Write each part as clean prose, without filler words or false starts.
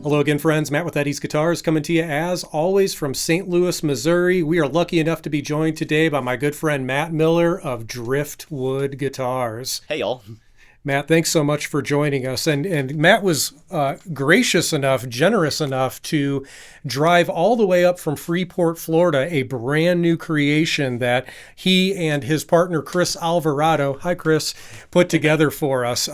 Hello again, friends. Matt with Eddie's Guitars coming to you as always from St. Louis, Missouri. We are lucky enough to be joined today by my good friend Matt Miller of Driftwood Guitars. Hey, y'all. Matt, thanks so much for joining us. And Matt was gracious enough, generous enough to drive all the way up from Freeport, Florida, a brand new creation that he and his partner, Chris Alvarado, hi, Chris, put together for us.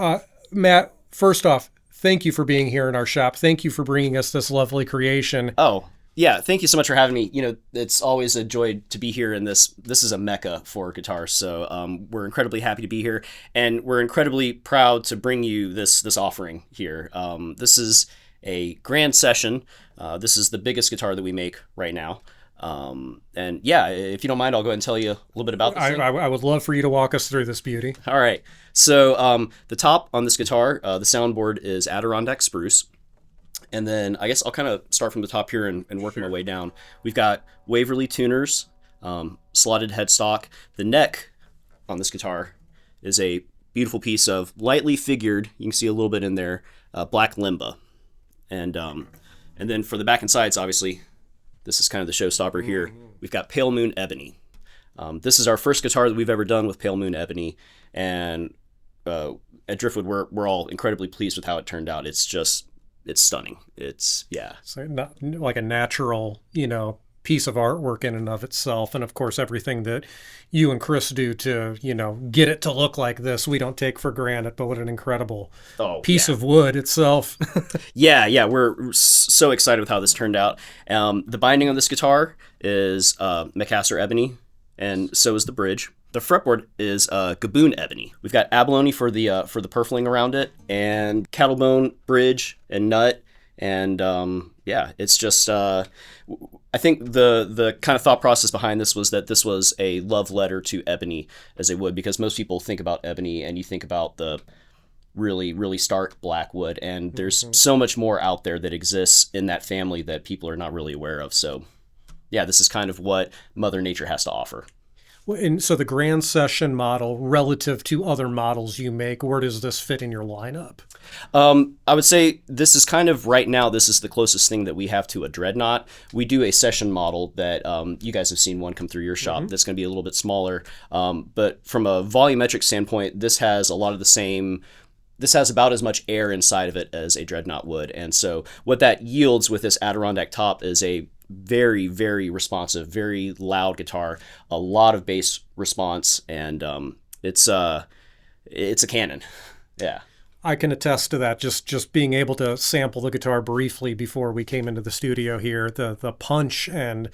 Matt, first off, thank you for being here in our shop. Thank you for bringing us this lovely creation. Oh, yeah. Thank you so much for having me. You know, it's always a joy to be here, and this is a mecca for guitars. So we're incredibly happy to be here, and we're incredibly proud to bring you this offering here. This is a grand session. This is the biggest guitar that we make right now. And yeah, if you don't mind, I'll go ahead and tell you a little bit about this thing. I would love for you to walk us through this beauty. All right. So the top on this guitar, the soundboard is Adirondack Spruce. And then I guess I'll kind of start from the top here and work my way down. We've got Waverly tuners, slotted headstock. The neck on this guitar is a beautiful piece of lightly figured, you can see a little bit in there, black limba. And then for the back and sides, obviously, this is kind of the showstopper here. We've got Pale Moon Ebony. This is our first guitar that we've ever done with Pale Moon Ebony. And at Driftwood, we're all incredibly pleased with how it turned out. It's stunning. It's like a natural, piece of artwork in and of itself. And of course, everything that you and Chris do to, get it to look like this, we don't take for granted, but what an incredible piece of wood itself. Yeah. We're so excited with how this turned out. The binding on this guitar is Macassar Ebony, and so is the bridge. The fretboard is Gaboon Ebony. We've got abalone for the purfling around it, and cattlebone bridge and nut, and it's just. I think the kind of thought process behind this was that this was a love letter to ebony as a wood, because most people think about ebony and you think about the really, really stark black wood, and there's so much more out there that exists in that family that people are not really aware of. So yeah, this is kind of what Mother Nature has to offer. And so the Grand Session model, relative to other models you make, where does this fit in your lineup? I would say this is kind of, right now, this is the closest thing that we have to a Dreadnought. We do a session model that you guys have seen one come through your shop. That's going to be a little bit smaller. But from a volumetric standpoint, this has a lot of the same. This has about as much air inside of it as a Dreadnought would. And so what that yields with this Adirondack top is a very, very responsive, very loud guitar, a lot of bass response, and it's a cannon. Yeah. I can attest to that. Just being able to sample the guitar briefly before we came into the studio here, the punch and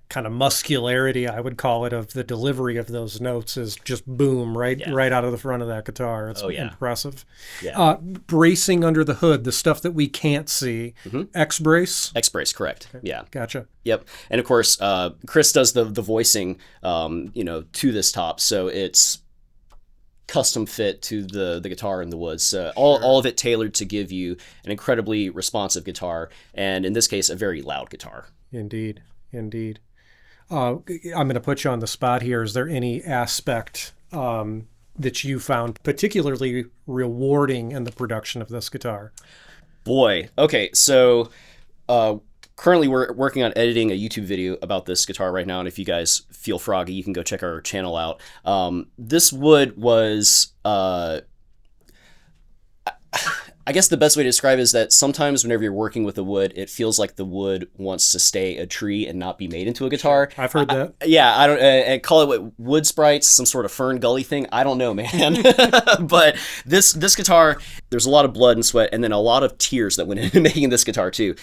kind of muscularity, I would call it, of the delivery of those notes is just boom, right out of the front of that guitar. It's impressive. Yeah. Bracing under the hood, the stuff that we can't see. X-brace? X-brace, correct. Okay. Yeah. Gotcha. Yep. And of course, Chris does the voicing, to this top, so it's custom fit to the guitar and the woods. All of it tailored to give you an incredibly responsive guitar, and in this case, a very loud guitar. Indeed. I'm going to put you on the spot here. Is there any aspect that you found particularly rewarding in the production of this guitar? Boy. Okay, so currently we're working on editing a YouTube video about this guitar right now, and if you guys feel froggy, you can go check our channel out. This wood was... I guess the best way to describe it is that sometimes whenever you're working with a wood, it feels like the wood wants to stay a tree and not be made into a guitar. I've heard that. I don't and call it wood sprites, some sort of Fern Gully thing. I don't know, man. But this guitar, there's a lot of blood and sweat, and then a lot of tears that went into making this guitar too.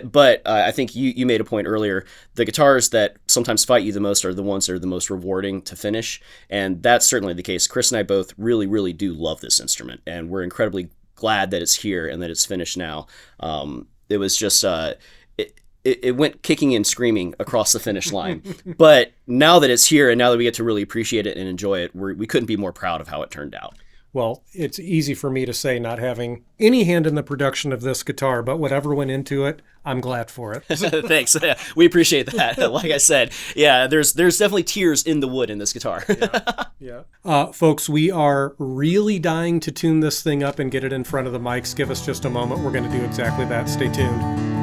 But I think you made a point earlier. The guitars that sometimes fight you the most are the ones that are the most rewarding to finish, and that's certainly the case. Chris and I both really, really do love this instrument, and we're incredibly glad that it's here and that it's finished now. It was just it went kicking and screaming across the finish line. But now that it's here and now that we get to really appreciate it and enjoy it, we couldn't be more proud of how it turned out. Well, it's easy for me to say not having any hand in the production of this guitar, but whatever went into it, I'm glad for it. Thanks. Yeah, we appreciate that. Like I said, yeah, there's definitely tears in the wood in this guitar. Yeah. Folks, we are really dying to tune this thing up and get it in front of the mics. Give us just a moment. We're going to do exactly that. Stay tuned.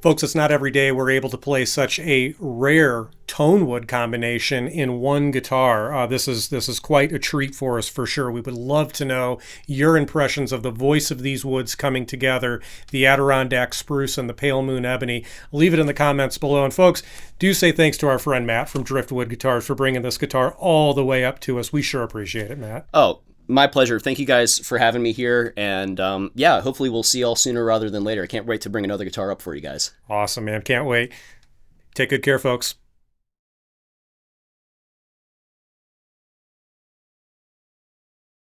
Folks, it's not every day we're able to play such a rare tone wood combination in one guitar. This is quite a treat for us for sure. We would love to know your impressions of the voice of these woods coming together, the Adirondack Spruce and the Pale Moon Ebony. Leave it in the comments below. And folks, do say thanks to our friend Matt from Driftwood Guitars for bringing this guitar all the way up to us. We sure appreciate it, Matt. Oh, my pleasure. Thank you guys for having me here. And yeah, hopefully we'll see y'all sooner rather than later. I can't wait to bring another guitar up for you guys. Awesome, man. Can't wait. Take good care, folks.